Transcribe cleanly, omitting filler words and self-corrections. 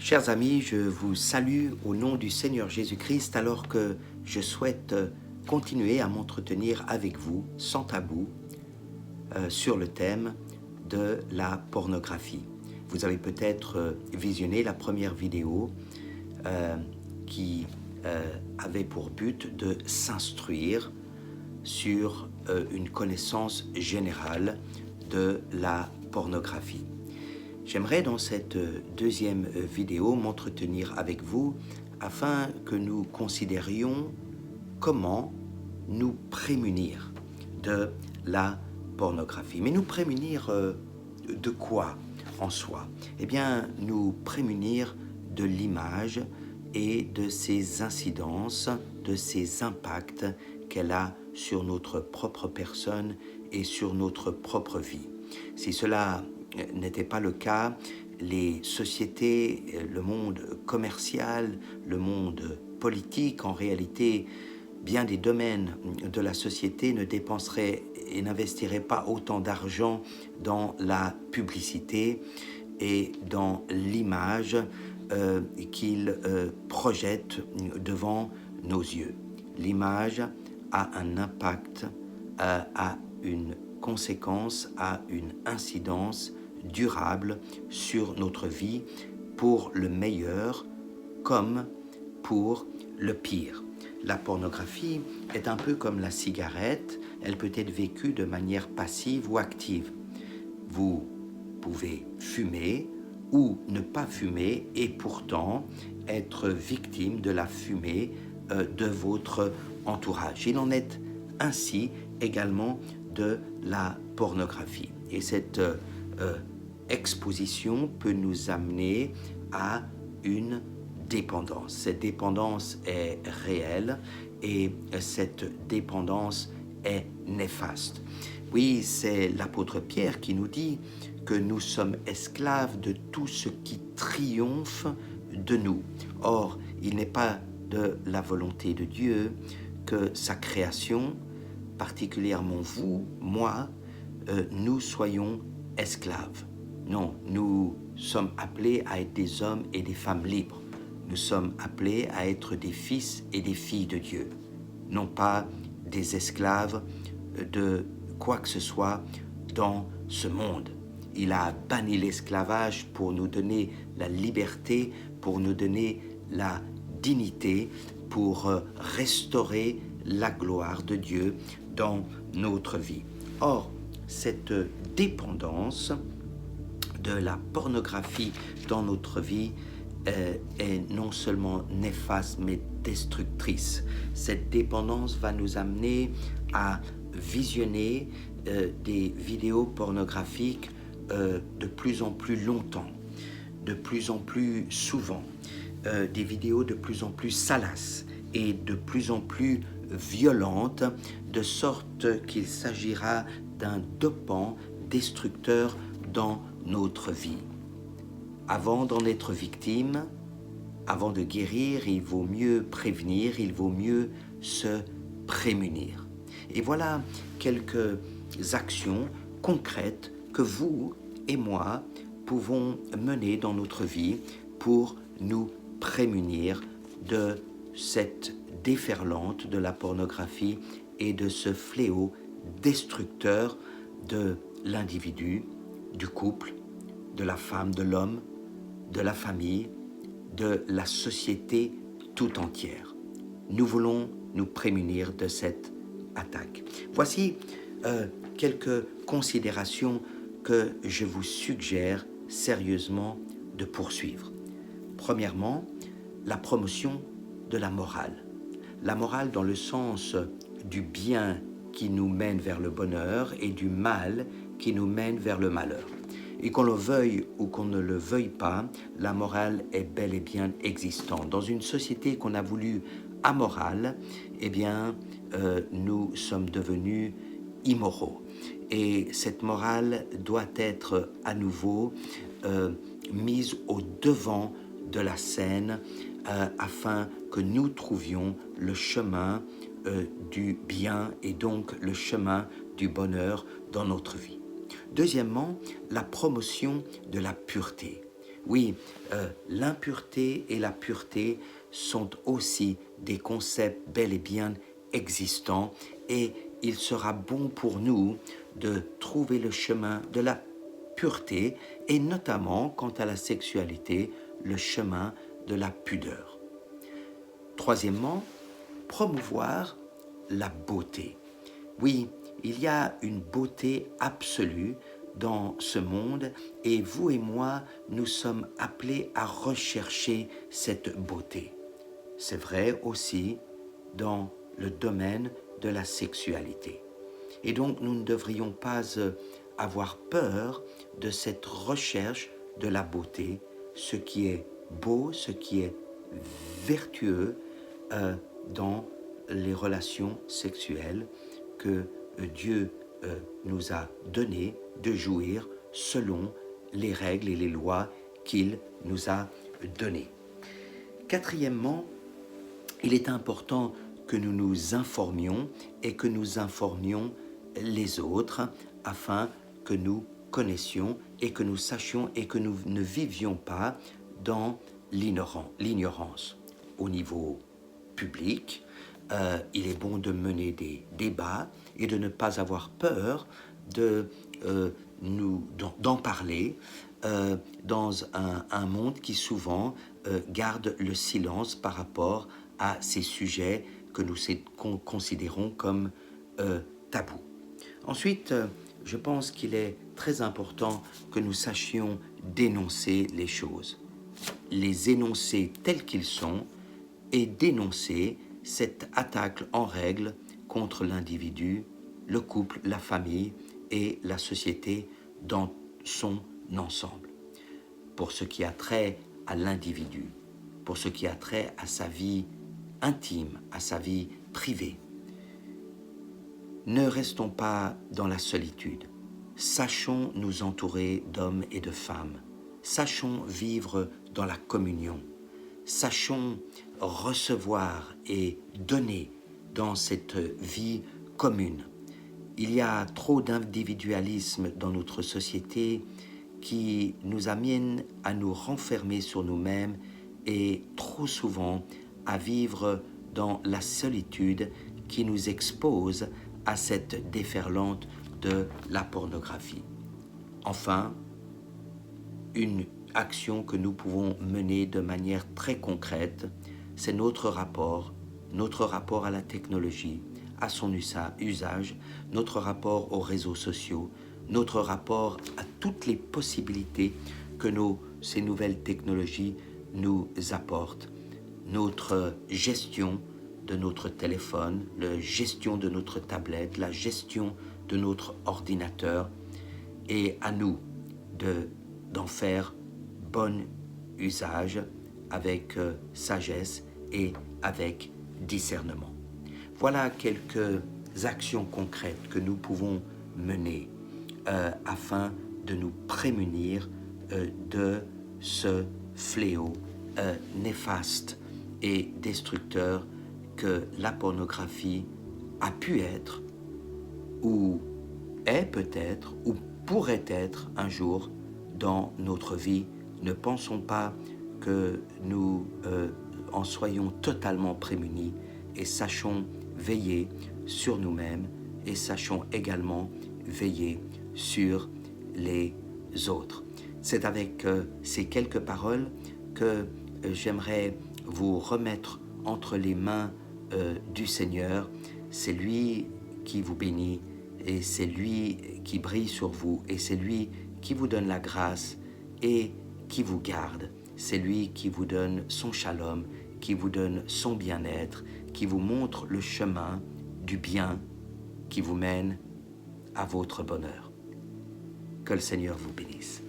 Chers amis, je vous salue au nom du Seigneur Jésus-Christ alors que je souhaite continuer à m'entretenir avec vous sans tabou sur le thème de la pornographie. Vous avez peut-être visionné la première vidéo qui avait pour but de s'instruire sur une connaissance générale de la pornographie. J'aimerais dans cette deuxième vidéo m'entretenir avec vous afin que nous considérions comment nous prémunir de la pornographie. Mais nous prémunir de quoi en soi? Eh bien, nous prémunir de l'image et de ses incidences, de ses impacts qu'elle a sur notre propre personne et sur notre propre vie. Si cela n'était pas le cas, les sociétés, le monde commercial, le monde politique, en réalité, bien des domaines de la société ne dépenseraient et n'investiraient pas autant d'argent dans la publicité et dans l'image qu'ils projettent devant nos yeux. L'image a un impact, a une conséquence, a une incidence durable sur notre vie pour le meilleur comme pour le pire. La pornographie est un peu comme la cigarette, elle peut être vécue de manière passive ou active. Vous pouvez fumer ou ne pas fumer et pourtant être victime de la fumée de votre entourage. Il en est ainsi également de la pornographie. Et cette exposition peut nous amener à une dépendance. Cette dépendance est réelle et cette dépendance est néfaste. Oui, c'est l'apôtre Pierre qui nous dit que nous sommes esclaves de tout ce qui triomphe de nous. Or, il n'est pas de la volonté de Dieu que sa création, particulièrement vous, moi, nous soyons esclaves. Non, nous sommes appelés à être des hommes et des femmes libres. Nous sommes appelés à être des fils et des filles de Dieu, non pas des esclaves de quoi que ce soit dans ce monde. Il a banni l'esclavage pour nous donner la liberté, pour nous donner la dignité, pour restaurer la gloire de Dieu dans notre vie. Or, cette dépendance de la pornographie dans notre vie est non seulement néfaste, mais destructrice. Cette dépendance va nous amener à visionner des vidéos pornographiques de plus en plus longtemps, de plus en plus souvent, des vidéos de plus en plus salaces et de plus en plus violentes, de sorte qu'il s'agira d'un dopant destructeur dans notre vie. Avant d'en être victime, avant de guérir, il vaut mieux prévenir, il vaut mieux se prémunir. Et voilà quelques actions concrètes que vous et moi pouvons mener dans notre vie pour nous prémunir de cette déferlante de la pornographie et de ce fléau destructeur de l'individu, du couple, de la femme, de l'homme, de la famille, de la société tout entière. Nous voulons nous prémunir de cette attaque. Voici quelques considérations que je vous suggère sérieusement de poursuivre. Premièrement, la promotion de la morale. La morale dans le sens du bien qui nous mène vers le bonheur et du mal qui nous mène vers le malheur. Et qu'on le veuille ou qu'on ne le veuille pas, la morale est bel et bien existante. Dans une société qu'on a voulu amorale, eh bien, nous sommes devenus immoraux. Et cette morale doit être à nouveau mise au devant de la scène afin que nous trouvions le chemin du bien et donc le chemin du bonheur dans notre vie. Deuxièmement, la promotion de la pureté. Oui, l'impureté et la pureté sont aussi des concepts bel et bien existants et il sera bon pour nous de trouver le chemin de la pureté et notamment quant à la sexualité, le chemin de la pudeur. Troisièmement, promouvoir la beauté. Oui, il y a une beauté absolue dans ce monde et vous et moi, nous sommes appelés à rechercher cette beauté. C'est vrai aussi dans le domaine de la sexualité. Et donc, nous ne devrions pas avoir peur de cette recherche de la beauté, ce qui est beau, ce qui est vertueux dans les relations sexuelles que Dieu nous a donné de jouir selon les règles et les lois qu'il nous a données. Quatrièmement, il est important que nous nous informions et que nous informions les autres afin que nous connaissions et que nous sachions et que nous ne vivions pas dans l'ignorance. Au niveau public, il est bon de mener des débats et de ne pas avoir peur d'en parler dans un monde qui souvent garde le silence par rapport à ces sujets que nous considérons comme tabous. Ensuite, je pense qu'il est très important que nous sachions dénoncer les choses, les énoncer tels qu'ils sont et dénoncer cette attaque en règle contre l'individu, le couple, la famille et la société dans son ensemble. Pour ce qui a trait à l'individu, pour ce qui a trait à sa vie intime, à sa vie privée, ne restons pas dans la solitude. Sachons nous entourer d'hommes et de femmes. Sachons vivre dans la communion. Sachons recevoir et donner dans cette vie commune. Il y a trop d'individualisme dans notre société qui nous amène à nous renfermer sur nous-mêmes et trop souvent à vivre dans la solitude qui nous expose à cette déferlante de la pornographie. Enfin, une action que nous pouvons mener de manière très concrète, c'est notre rapport à la technologie, à son usage, notre rapport aux réseaux sociaux, notre rapport à toutes les possibilités que ces nouvelles technologies nous apportent, notre gestion de notre téléphone, la gestion de notre tablette, la gestion de notre ordinateur, et à nous d'en faire bon usage avec sagesse et avec discernement. Voilà quelques actions concrètes que nous pouvons mener afin de nous prémunir de ce fléau néfaste et destructeur que la pornographie a pu être, ou est peut-être, ou pourrait être un jour dans notre vie. Ne pensons pas que nous en soyons totalement prémunis et sachons veiller sur nous-mêmes et sachons également veiller sur les autres. C'est avec ces quelques paroles que j'aimerais vous remettre entre les mains du Seigneur. C'est lui qui vous bénit et c'est lui qui brille sur vous et c'est lui qui vous donne la grâce et qui vous garde. C'est lui qui vous donne son shalom, qui vous donne son bien-être, qui vous montre le chemin du bien qui vous mène à votre bonheur. Que le Seigneur vous bénisse.